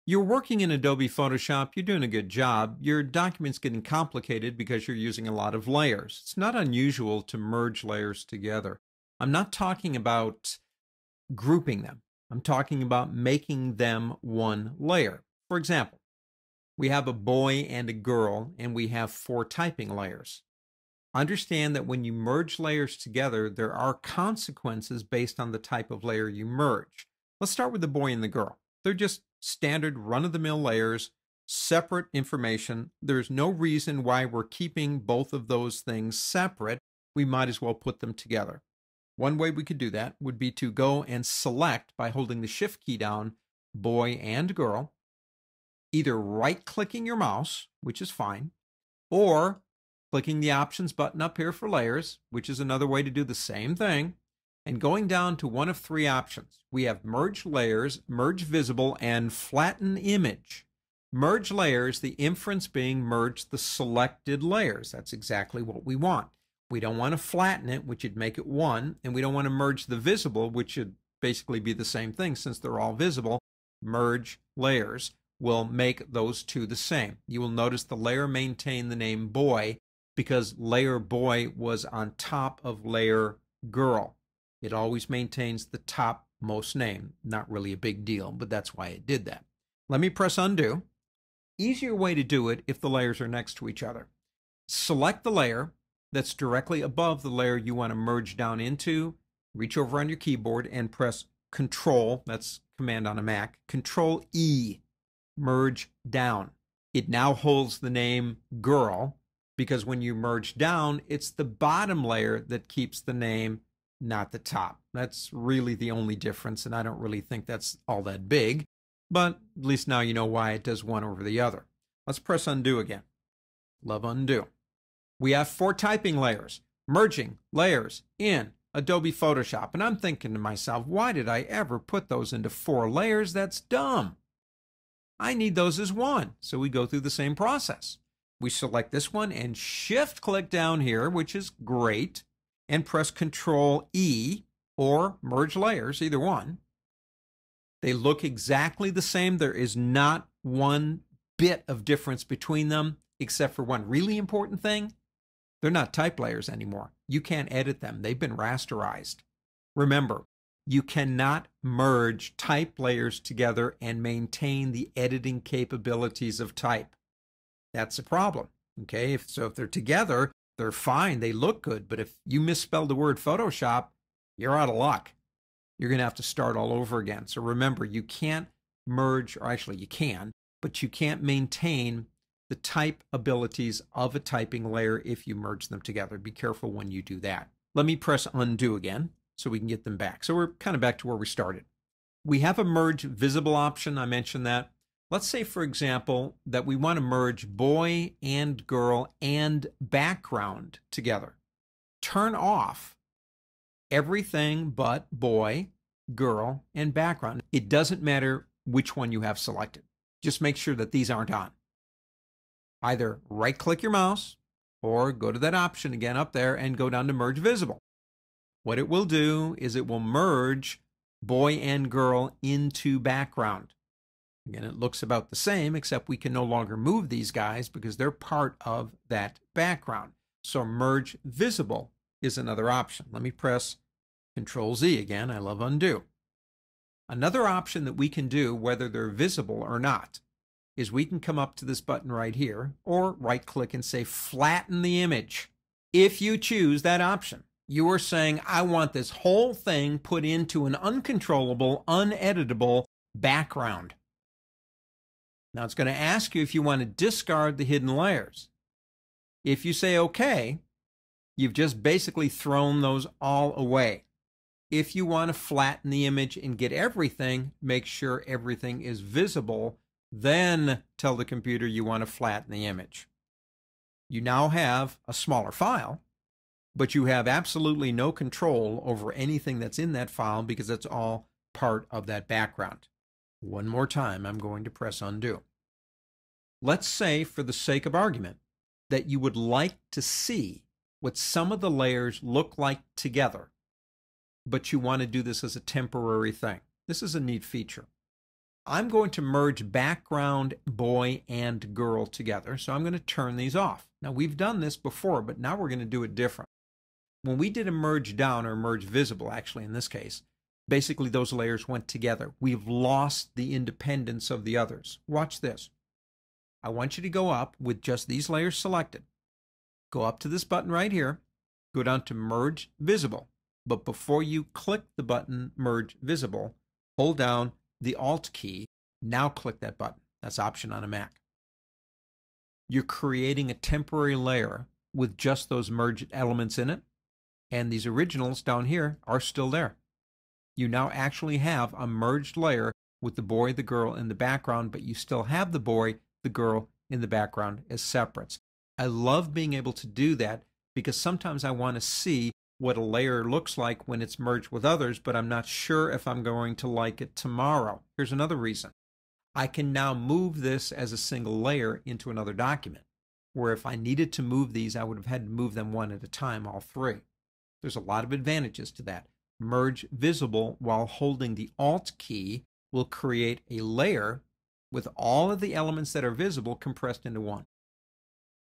You're working in Adobe Photoshop, you're doing a good job. Your document's getting complicated because you're using a lot of layers. It's not unusual to merge layers together. I'm not talking about grouping them. I'm talking about making them one layer. For example, we have a boy and a girl, and we have 4 typing layers. Understand that when you merge layers together, there are consequences based on the type of layer you merge. Let's start with the boy and the girl. They're just standard run-of-the-mill layers, separate information. There's no reason why we're keeping both of those things separate. We might as well put them together. One way we could do that would be to go and select, by holding the Shift key down, boy and girl, either right-clicking your mouse, which is fine, or clicking the Options button up here for layers, which is another way to do the same thing, and going down to one of 3 options. We have Merge Layers, Merge Visible, and Flatten Image. Merge layers, the inference being merge the selected layers. That's exactly what we want. We don't want to flatten it, which would make it one, and we don't want to merge the visible, which should basically be the same thing since they're all visible. Merge layers will make those 2 the same. You will notice the layer maintained the name boy because layer boy was on top of layer girl. It always maintains the topmost name. Not really a big deal, but that's why it did that. Let me press undo. Easier way to do it if the layers are next to each other. Select the layer that's directly above the layer you want to merge down into. Reach over on your keyboard and press Control, that's Command on a Mac, Control E, merge down. It now holds the name girl because when you merge down, it's the bottom layer that keeps the name, not the top. That's really the only difference, and I don't really think that's all that big, but at least now you know why it does one over the other. Let's press undo again. Love undo. We have 4 typing layers, merging layers in Adobe Photoshop. And I'm thinking to myself, why did I ever put those into 4 layers? That's dumb. I need those as one. So we go through the same process. We select this one and shift click down here, which is great, and press Control E or merge layers, either one. They look exactly the same. There is not one bit of difference between them, except for one really important thing. They're not type layers anymore. You can't edit them. They've been rasterized. Remember, you cannot merge type layers together and maintain the editing capabilities of type. That's a problem. Okay, if they're together, they're fine. They look good. But if you misspell the word Photoshop, you're out of luck. You're going to have to start all over again. So remember, you can't merge, or actually you can, but you can't maintain the type abilities of a typing layer if you merge them together. Be careful when you do that. Let me press undo again so we can get them back. So we're kind of back to where we started. We have a merge visible option. I mentioned that. Let's say, for example, that we want to merge boy and girl and background together. Turn off everything but boy, girl, and background. It doesn't matter which one you have selected. Just make sure that these aren't on. Either right-click your mouse or go to that option again up there and go down to Merge Visible. What it will do is it will merge boy and girl into background. Again, it looks about the same, except we can no longer move these guys because they're part of that background. So Merge Visible is another option. Let me press Control Z again. I love undo. Another option that we can do, whether they're visible or not, is we can come up to this button right here or right-click and say Flatten the Image. If you choose that option, you are saying, I want this whole thing put into an uncontrollable, uneditable background. Now it's going to ask you if you want to discard the hidden layers. If you say OK, you've just basically thrown those all away. If you want to flatten the image and get everything, make sure everything is visible, then tell the computer you want to flatten the image. You now have a smaller file, but you have absolutely no control over anything that's in that file because it's all part of that background. One more time, I'm going to press undo. Let's say, for the sake of argument, that you would like to see what some of the layers look like together, but you want to do this as a temporary thing. This is a neat feature. I'm going to merge background boy and girl together, so I'm going to turn these off. Now, we've done this before, but now we're going to do it different. When we did a merge down, or merge visible, actually, in this case, basically those layers went together. We've lost the independence of the others. Watch this. I want you to go up with just these layers selected. Go up to this button right here. Go down to Merge Visible. But before you click the button Merge Visible, hold down the Alt key. Now click that button. That's Option on a Mac. You're creating a temporary layer with just those merged elements in it, and these originals down here are still there. You now actually have a merged layer with the boy, the girl in the background, but you still have the boy, the girl in the background as separates. I love being able to do that because sometimes I want to see what a layer looks like when it's merged with others, but I'm not sure if I'm going to like it tomorrow. Here's another reason. I can now move this as a single layer into another document, where if I needed to move these, I would have had to move them one at a time, all three. There's a lot of advantages to that. Merge Visible while holding the Alt key will create a layer with all of the elements that are visible compressed into one.